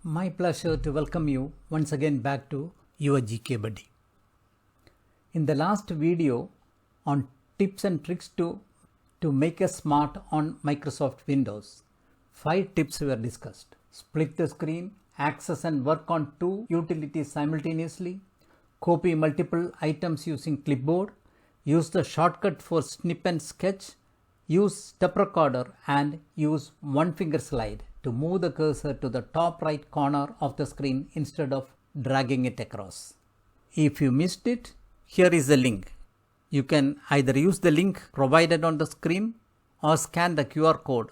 My pleasure to welcome you once again back to your GK Buddy. In the last video on tips and tricks to make us smart on Microsoft Windows, 5 tips were discussed. Split the screen, access and work on 2 utilities simultaneously, copy multiple items using clipboard, use the shortcut for snip and sketch, use step recorder and use one finger slide to move the cursor to the top right corner of the screen instead of dragging it across. If you missed it, here is the link. You can either use the link provided on the screen or scan the QR code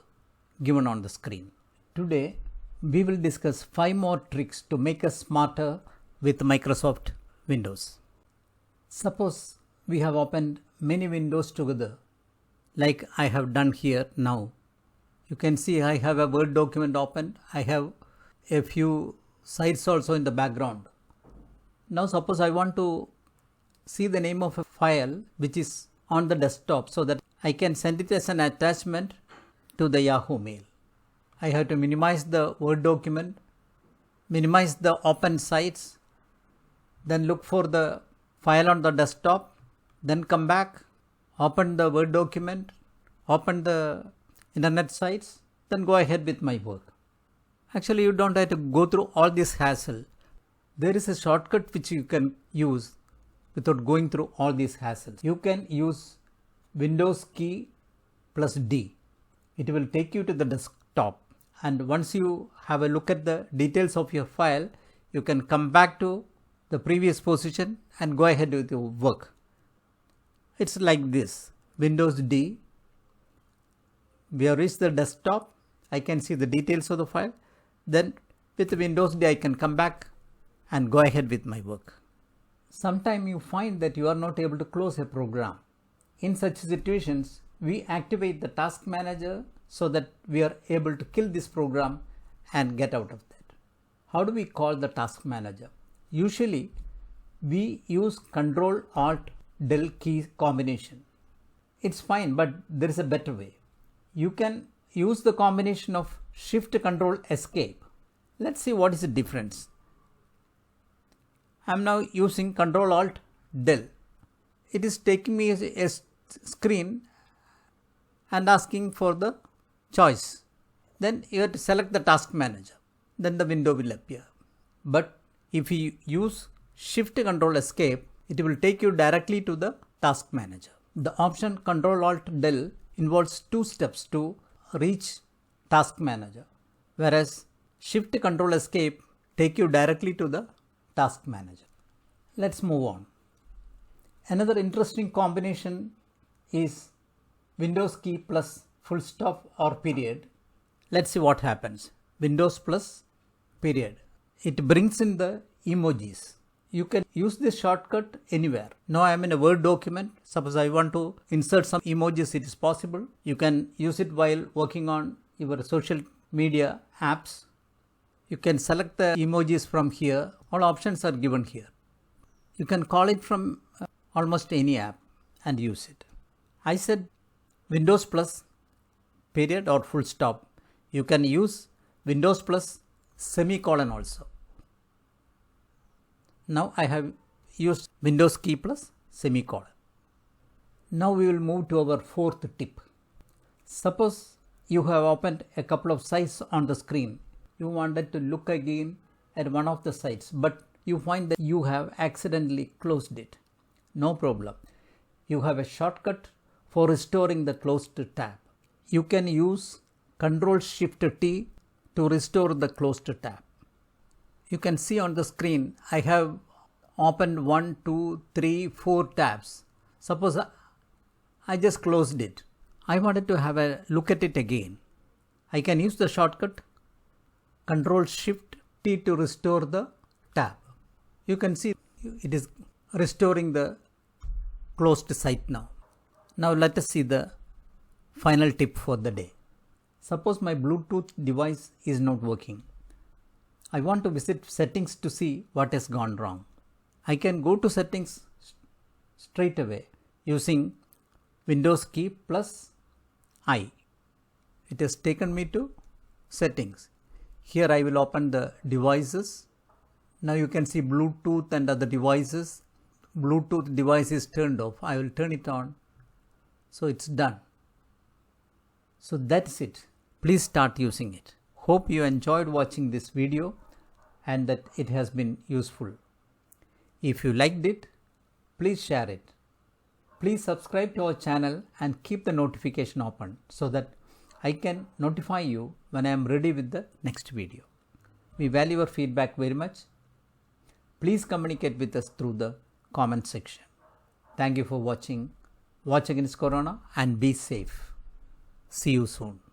given on the screen. Today, we will discuss 5 more tricks to make us smarter with Microsoft Windows. Suppose we have opened many windows together, like I have done here now. You can see I have a Word document open. I have a few sites also in the background. Now suppose I want to see the name of a file which is on the desktop so that I can send it as an attachment to the Yahoo Mail. I have to minimize the Word document, minimize the open sites, then look for the file on the desktop, then come back, open the Word document, open the internet sites, then go ahead with my work. Actually, you don't have to go through all this hassle. There is a shortcut which you can use without going through all these hassles. You can use Windows key plus D. It will take you to the desktop, and once you have a look at the details of your file, you can come back to the previous position and go ahead with your work. It's like this: Windows D. We have reached the desktop. I can see the details of the file. Then with Windows D, I can come back and go ahead with my work. Sometimes you find that you are not able to close a program. In such situations, we activate the task manager so that we are able to kill this program and get out of that. How do we call the task manager? Usually, we use Ctrl-Alt-Del key combination. It's fine, but there is a better way. You can use the combination of Shift-Control-Escape. Let's see what is the difference. I am now using Ctrl-Alt-Del. It is taking me a screen and asking for the choice. Then you have to select the task manager. Then the window will appear. But if you use Shift-Control-Escape, it will take you directly to the task manager. The option Ctrl-Alt-Del involves 2 steps to reach task manager, whereas Shift-Control-Escape take you directly to the task manager. Let's move on. Another interesting combination is Windows key plus full stop or period. Let's see what happens. Windows plus period. It brings in the emojis. You can use this shortcut anywhere. Now I am in a Word document. Suppose I want to insert some emojis, it is possible. You can use it while working on your social media apps. You can select the emojis from here. All options are given here. You can call it from almost any app and use it. I said Windows plus period or full stop. You can use Windows plus semicolon also. Now I have used Windows key plus semicolon. Now we will move to our 4th tip. Suppose you have opened a couple of sites on the screen. You wanted to look again at one of the sites, but you find that you have accidentally closed it. No problem. You have a shortcut for restoring the closed tab. You can use Ctrl-Shift-T to restore the closed tab. You can see on the screen, I have opened 1, 2, 3, 4 tabs. Suppose I just closed it. I wanted to have a look at it again. I can use the shortcut Ctrl-Shift-T to restore the tab. You can see it is restoring the closed site now. Now let us see the final tip for the day. Suppose my Bluetooth device is not working. I want to visit settings to see what has gone wrong. I can go to settings straight away using Windows key plus I. It has taken me to settings. Here I will open the devices. Now you can see Bluetooth and other devices. Bluetooth device is turned off. I will turn it on. So it's done. So that's it. Please start using it. Hope you enjoyed watching this video and that it has been useful. If you liked it, please share it. Please subscribe to our channel and keep the notification open so that I can notify you when I am ready with the next video. We value your feedback very much. Please communicate with us through the comment section. Thank you for watching. Watch against Corona and be safe. See you soon.